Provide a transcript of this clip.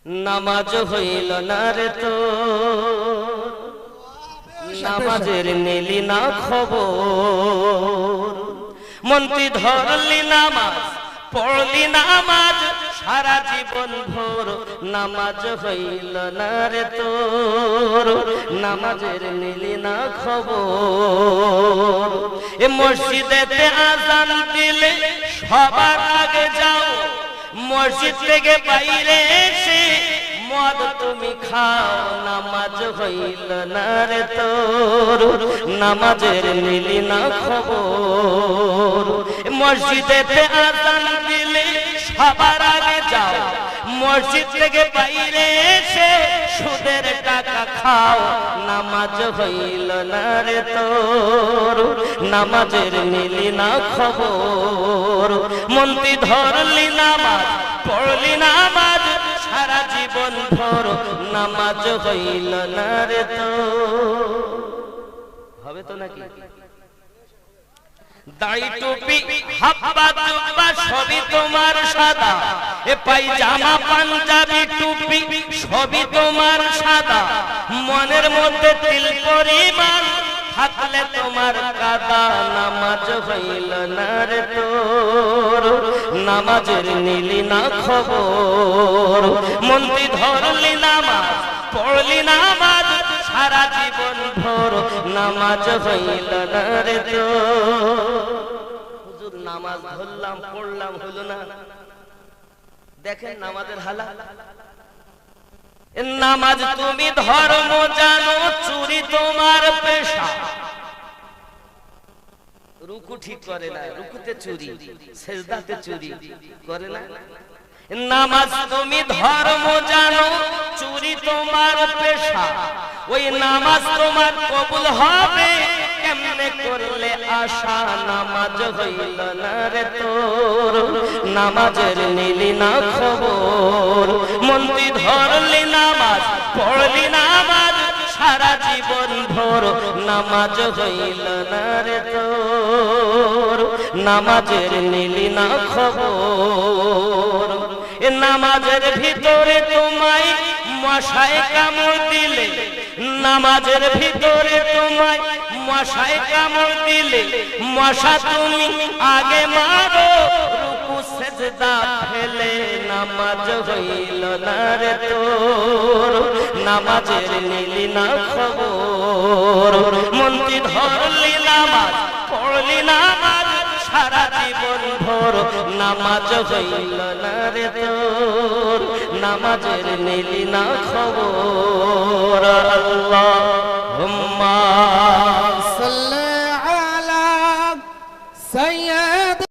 নামাজ হইল না রে তো নামাজের নিলি না খবর মন্ত্রী ধরলি নামাজ পড়লি নামাজ সারা জীবন ভোর নামাজ হইল না রে তোর নামাজের নিলি না খবর এ মসজিদেতে আযান দিলে সবার আগে যাও মসজিদ থেকে বাইরে এসে মদ তুমি খাও নামাজ হইল না রে তোর নামাজের নিলি না খবর মসজিদেতে আযান দিলে সবার আগে যাও মসজিদ থেকে বাইরে এসে সুদের টাকা খাও নামাজ হইল না রে তোর নামাজের নিলি না খবর মন্ত্রী ধরলি নামাজ পড়লি নামাজ সারা জীবন ভর নামাজ হইল না রে তোর হবে তো নাকি দাড়ি টুপি হাব্বা জুব্বা সবই তোমার সাদা এ পায়জামা পাঞ্জাবি টুপি সবই তোমার সাদা মনের মধ্যে তিল পরিমাণ থাকলে তোমার কাদা নামাজ হইল না রে তোর নামাজের নিলি না খবর মন্ত্রী ধরলি নামাজ পড়লি নামাজ সারা জীবন ভোর নামাজ হইল না রে তোর হুজুর নামাজ ধরলাম পড়লাম হলো না দেখেন নামাজের হালাত নামাজ তুমি ধর্ম জানো চুরি তোমার পেশা রুকু ঠিক করে না রুকুতে চুরি সেজদাতে চুরি করে না নামাজ তুমি ধর্ম জানো চুরি তোমার পেশা ওই নামাজ তোমার কবুল হবে কেমনে করলে আশা নামাজ হইল না রে তোর নামাজের নিলি না খবর মন্ত্রী ধরলি নামাজ পড়লি নামাজ সারা জীবন ভোর নামাজ হইল না রে তোর নামাজের নিলি না খবর এ নামাজের ভিতরে তোমায় মশায় কামড় দিলে নামাজের ভিতরে তোমায় মশায় কামড় দিলে মশা তুমি আগে মারো রুকু সেজদা ফেলে নামাজ হইল না রে তোর নামাজের নিলি না খবর মন্ত্রী ধরলি নামাজ পড়লি নামাজ সারা জীবন ভোর নামাজ হইল না রে তোর নামাজের নিলি না খবর আল্লাহুম্মা সাল্লি আলা সাইয়্যিদিনা